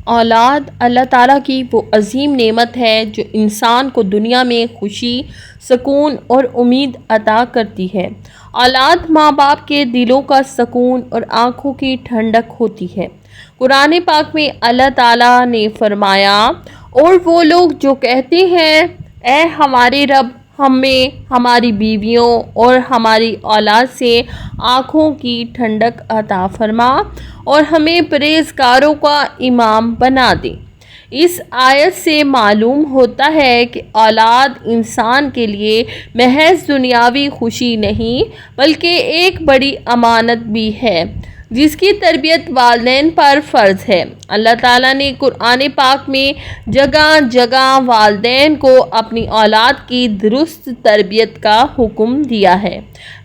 اولاد اللہ تعالیٰ کی وہ عظیم نعمت ہے جو انسان کو دنیا میں خوشی، سکون اور امید عطا کرتی ہے۔ اولاد ماں باپ کے دلوں کا سکون اور آنکھوں کی ٹھنڈک ہوتی ہے۔ قرآن پاک میں اللہ تعالیٰ نے فرمایا، اور وہ لوگ جو کہتے ہیں اے ہمارے رب، ہمیں ہماری بیویوں اور ہماری اولاد سے آنکھوں کی ٹھنڈک عطا فرما اور ہمیں پرہیزگاروں کا امام بنا دے۔ اس آیت سے معلوم ہوتا ہے کہ اولاد انسان کے لیے محض دنیاوی خوشی نہیں بلکہ ایک بڑی امانت بھی ہے جس کی تربیت والدین پر فرض ہے۔ اللہ تعالیٰ نے قرآن پاک میں جگہ جگہ والدین کو اپنی اولاد کی درست تربیت کا حکم دیا ہے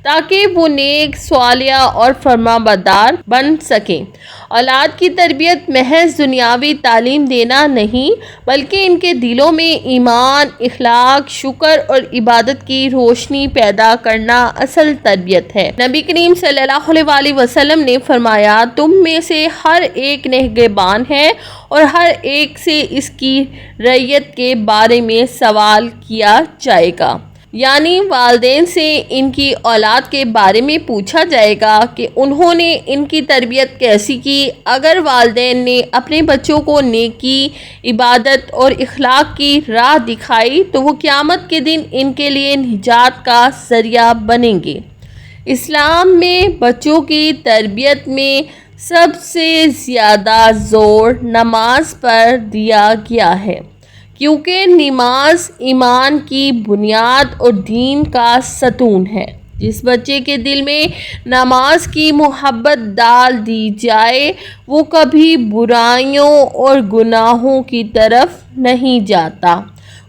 تاکہ وہ نیک، صالحہ اور فرمانبردار بن سکیں۔ اولاد کی تربیت محض دنیاوی تعلیم دینا نہیں بلکہ ان کے دلوں میں ایمان، اخلاق، شکر اور عبادت کی روشنی پیدا کرنا اصل تربیت ہے۔ نبی کریم صلی اللہ علیہ وسلم نے فرمایا، تم میں سے ہر ایک نگہبان ہے اور ہر ایک سے اس کی رعیت کے بارے میں سوال کیا جائے گا۔ یعنی والدین سے ان کی اولاد کے بارے میں پوچھا جائے گا کہ انہوں نے ان کی تربیت کیسی کی۔ اگر والدین نے اپنے بچوں کو نیکی، عبادت اور اخلاق کی راہ دکھائی تو وہ قیامت کے دن ان کے لیے نجات کا ذریعہ بنیں گے۔ اسلام میں بچوں کی تربیت میں سب سے زیادہ زور نماز پر دیا گیا ہے، کیونکہ نماز ایمان کی بنیاد اور دین کا ستون ہے۔ جس بچے کے دل میں نماز کی محبت ڈال دی جائے وہ کبھی برائیوں اور گناہوں کی طرف نہیں جاتا۔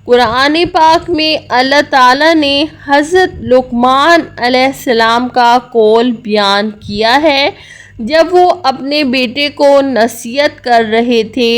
قرآن پاک میں اللہ تعالیٰ نے حضرت لقمان علیہ السلام کا قول بیان کیا ہے جب وہ اپنے بیٹے کو نصیحت کر رہے تھے،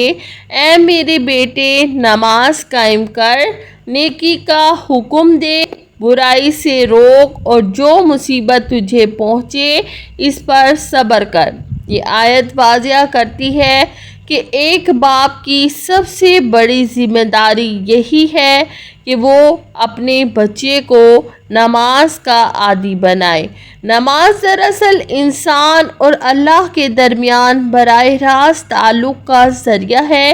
اے میرے بیٹے، نماز قائم کر، نیکی کا حکم دے، برائی سے روک اور جو مصیبت تجھے پہنچے اس پر صبر کر۔ یہ آیت واضح کرتی ہے کہ ایک باپ کی سب سے بڑی ذمہ داری یہی ہے کہ وہ اپنے بچے کو نماز کا عادی بنائے۔ نماز دراصل انسان اور اللہ کے درمیان براہ راست تعلق کا ذریعہ ہے۔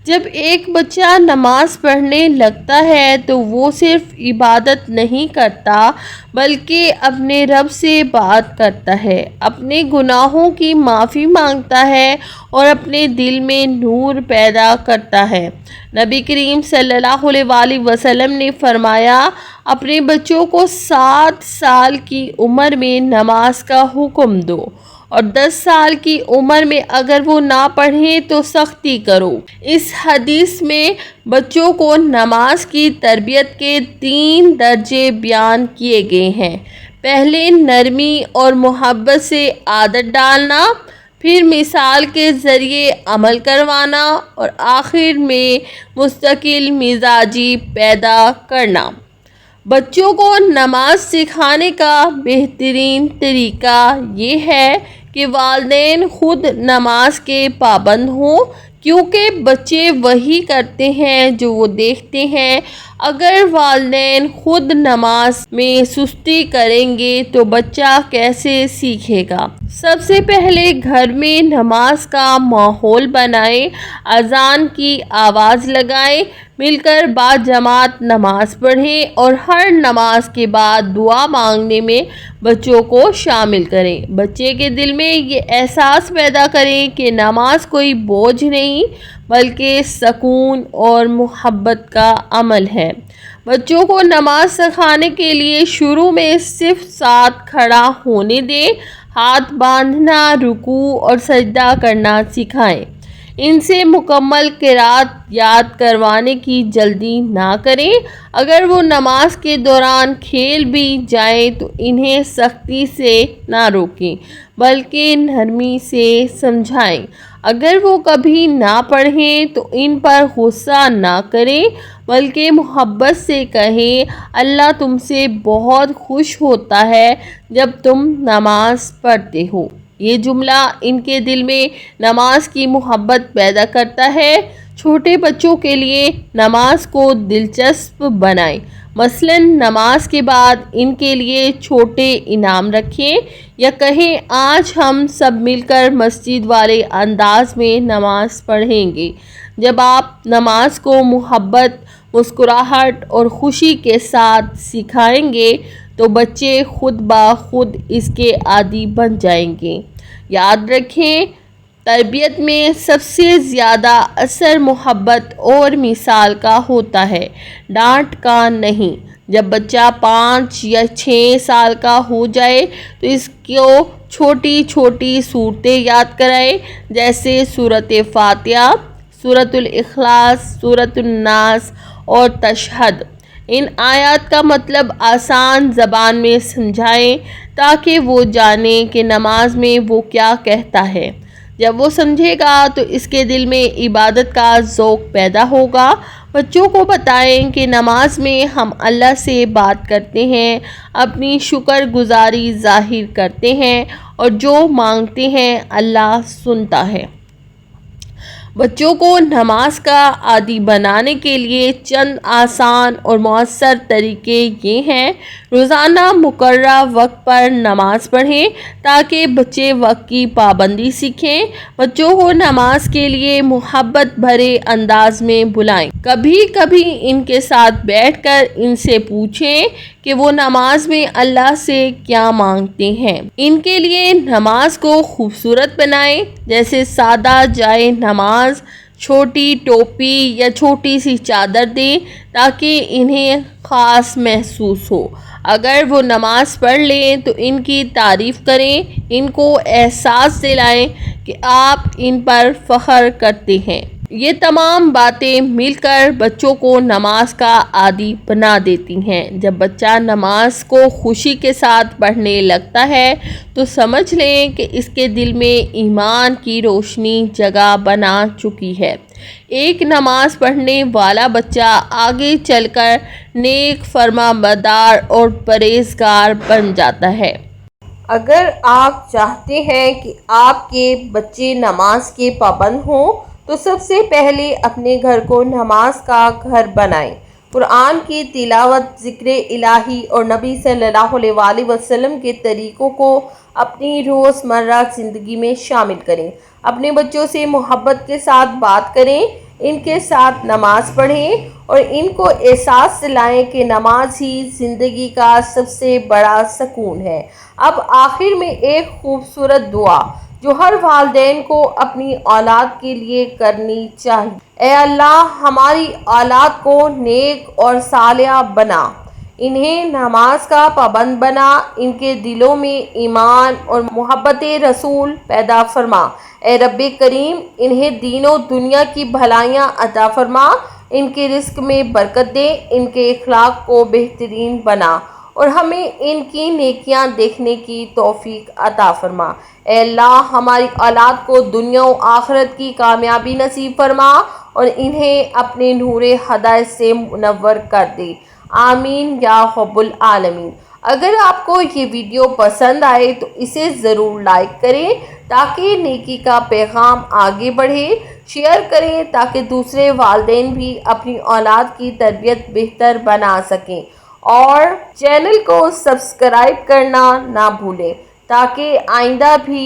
جب ایک بچہ نماز پڑھنے لگتا ہے تو وہ صرف عبادت نہیں کرتا بلکہ اپنے رب سے بات کرتا ہے، اپنے گناہوں کی معافی مانگتا ہے اور اپنے دل میں نور پیدا کرتا ہے۔ نبی کریم صلی اللہ علیہ وسلم نے فرمایا، اپنے بچوں کو 7 سال کی عمر میں نماز کا حکم دو اور 10 سال کی عمر میں اگر وہ نہ پڑھیں تو سختی کرو۔ اس حدیث میں بچوں کو نماز کی تربیت کے 3 درجے بیان کیے گئے ہیں۔ پہلے نرمی اور محبت سے عادت ڈالنا، پھر مثال کے ذریعے عمل کروانا اور آخر میں مستقل مزاجی پیدا کرنا۔ بچوں کو نماز سکھانے کا بہترین طریقہ یہ ہے کہ والدین خود نماز کے پابند ہوں، کیونکہ بچے وہی کرتے ہیں جو وہ دیکھتے ہیں۔ اگر والدین خود نماز میں سستی کریں گے تو بچہ کیسے سیکھے گا؟ سب سے پہلے گھر میں نماز کا ماحول بنائیں، اذان کی آواز لگائیں، مل کر باجماعت نماز پڑھیں اور ہر نماز کے بعد دعا مانگنے میں بچوں کو شامل کریں۔ بچے کے دل میں یہ احساس پیدا کریں کہ نماز کوئی بوجھ نہیں بلکہ سکون اور محبت کا عمل ہے۔ بچوں کو نماز سکھانے کے لیے شروع میں صرف ساتھ کھڑا ہونے دیں، ہاتھ باندھنا، رکوع اور سجدہ کرنا سکھائیں۔ ان سے مکمل قرات یاد کروانے کی جلدی نہ کریں۔ اگر وہ نماز کے دوران کھیل بھی جائیں تو انہیں سختی سے نہ روکیں بلکہ نرمی سے سمجھائیں۔ اگر وہ کبھی نہ پڑھیں تو ان پر غصہ نہ کریں بلکہ محبت سے کہیں، اللہ تم سے بہت خوش ہوتا ہے جب تم نماز پڑھتے ہو۔ یہ جملہ ان کے دل میں نماز کی محبت پیدا کرتا ہے۔ چھوٹے بچوں کے لیے نماز کو دلچسپ بنائیں، مثلاً نماز کے بعد ان کے لیے چھوٹے انعام رکھیں یا کہیں آج ہم سب مل کر مسجد والے انداز میں نماز پڑھیں گے۔ جب آپ نماز کو محبت، مسکراہٹ اور خوشی کے ساتھ سکھائیں گے تو بچے خود بخود اس کے عادی بن جائیں گے۔ یاد رکھیں، تربیت میں سب سے زیادہ اثر محبت اور مثال کا ہوتا ہے، ڈانٹ کا نہیں۔ جب بچہ 5 یا 6 سال کا ہو جائے تو اس کو چھوٹی چھوٹی صورتیں یاد کرائیں، جیسے سورۃ فاتحہ، سورۃ الاخلاص، سورۃ الناس اور تشہد۔ ان آیات کا مطلب آسان زبان میں سمجھائیں تاکہ وہ جانے کہ نماز میں وہ کیا کہتا ہے۔ جب وہ سمجھے گا تو اس کے دل میں عبادت کا ذوق پیدا ہوگا۔ بچوں کو بتائیں کہ نماز میں ہم اللہ سے بات کرتے ہیں، اپنی شکر گزاری ظاہر کرتے ہیں اور جو مانگتے ہیں اللہ سنتا ہے۔ بچوں کو نماز کا عادی بنانے کے لیے چند آسان اور مؤثر طریقے یہ ہیں۔ روزانہ مقررہ وقت پر نماز پڑھیں تاکہ بچے وقت کی پابندی سیکھیں۔ بچوں کو نماز کے لیے محبت بھرے انداز میں بلائیں۔ کبھی کبھی ان کے ساتھ بیٹھ کر ان سے پوچھیں کہ وہ نماز میں اللہ سے کیا مانگتے ہیں۔ ان کے لیے نماز کو خوبصورت بنائیں، جیسے سادہ جائے نماز، چھوٹی ٹوپی یا چھوٹی سی چادر دیں تاکہ انہیں خاص محسوس ہو۔ اگر وہ نماز پڑھ لیں تو ان کی تعریف کریں، ان کو احساس دلائیں کہ آپ ان پر فخر کرتے ہیں۔ یہ تمام باتیں مل کر بچوں کو نماز کا عادی بنا دیتی ہیں۔ جب بچہ نماز کو خوشی کے ساتھ پڑھنے لگتا ہے تو سمجھ لیں کہ اس کے دل میں ایمان کی روشنی جگہ بنا چکی ہے۔ ایک نماز پڑھنے والا بچہ آگے چل کر نیک، فرمانبردار اور پرہیزگار بن جاتا ہے۔ اگر آپ چاہتے ہیں کہ آپ کے بچے نماز کے پابند ہوں تو سب سے پہلے اپنے گھر کو نماز کا گھر بنائیں۔ قرآن کی تلاوت، ذکر الہی اور نبی صلی اللہ علیہ وآلہ وسلم کے طریقوں کو اپنی روزمرہ زندگی میں شامل کریں۔ اپنے بچوں سے محبت کے ساتھ بات کریں، ان کے ساتھ نماز پڑھیں اور ان کو احساس دلائیں کہ نماز ہی زندگی کا سب سے بڑا سکون ہے۔ اب آخر میں ایک خوبصورت دعا جو ہر والدین کو اپنی اولاد کے لیے کرنی چاہیے۔ اے اللہ، ہماری اولاد کو نیک اور صالحہ بنا، انہیں نماز کا پابند بنا، ان کے دلوں میں ایمان اور محبت رسول پیدا فرما۔ اے رب کریم، انہیں دین و دنیا کی بھلائیاں عطا فرما، ان کے رزق میں برکت دے، ان کے اخلاق کو بہترین بنا اور ہمیں ان کی نیکیاں دیکھنے کی توفیق عطا فرما۔ اے اللہ، ہماری اولاد کو دنیا و آخرت کی کامیابی نصیب فرما اور انہیں اپنے نور ہدایت سے منور کر دے۔ آمین یا رب العالمین۔ اگر آپ کو یہ ویڈیو پسند آئے تو اسے ضرور لائک کریں تاکہ نیکی کا پیغام آگے بڑھے، شیئر کریں تاکہ دوسرے والدین بھی اپنی اولاد کی تربیت بہتر بنا سکیں اور چینل کو سبسکرائب کرنا نہ بھولیں تاکہ آئندہ بھی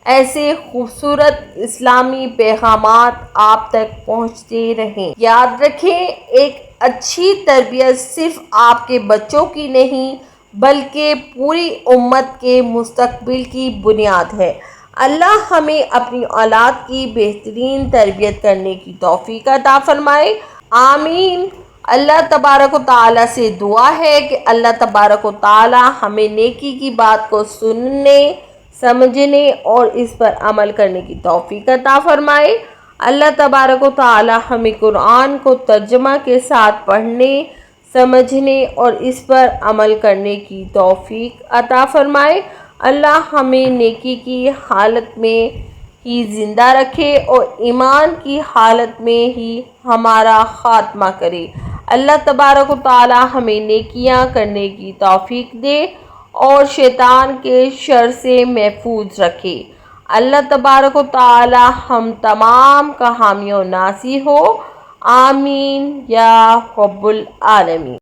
ایسے خوبصورت اسلامی پیغامات آپ تک پہنچتے رہیں۔ یاد رکھیں، ایک اچھی تربیت صرف آپ کے بچوں کی نہیں بلکہ پوری امت کے مستقبل کی بنیاد ہے۔ اللہ ہمیں اپنی اولاد کی بہترین تربیت کرنے کی توفیق عطا فرمائے۔ آمین۔ اللہ تبارک و تعالیٰ سے دعا ہے کہ اللہ تبارک و تعالیٰ ہمیں نیکی کی بات کو سننے، سمجھنے اور اس پر عمل کرنے کی توفیق عطا فرمائے۔ اللہ تبارک و تعالیٰ ہمیں قرآن کو ترجمہ کے ساتھ پڑھنے، سمجھنے اور اس پر عمل کرنے کی توفیق عطا فرمائے۔ اللہ ہمیں نیکی کی حالت میں ہی زندہ رکھے اور ایمان کی حالت میں ہی ہمارا خاتمہ کرے۔ اللہ تبارک و تعالیٰ ہمیں نیکیاں کرنے کی توفیق دے اور شیطان کے شر سے محفوظ رکھے۔ اللہ تبارک و تعالی ہم تمام کا حامی و ناصر ہو، آمین یا رب العالمین۔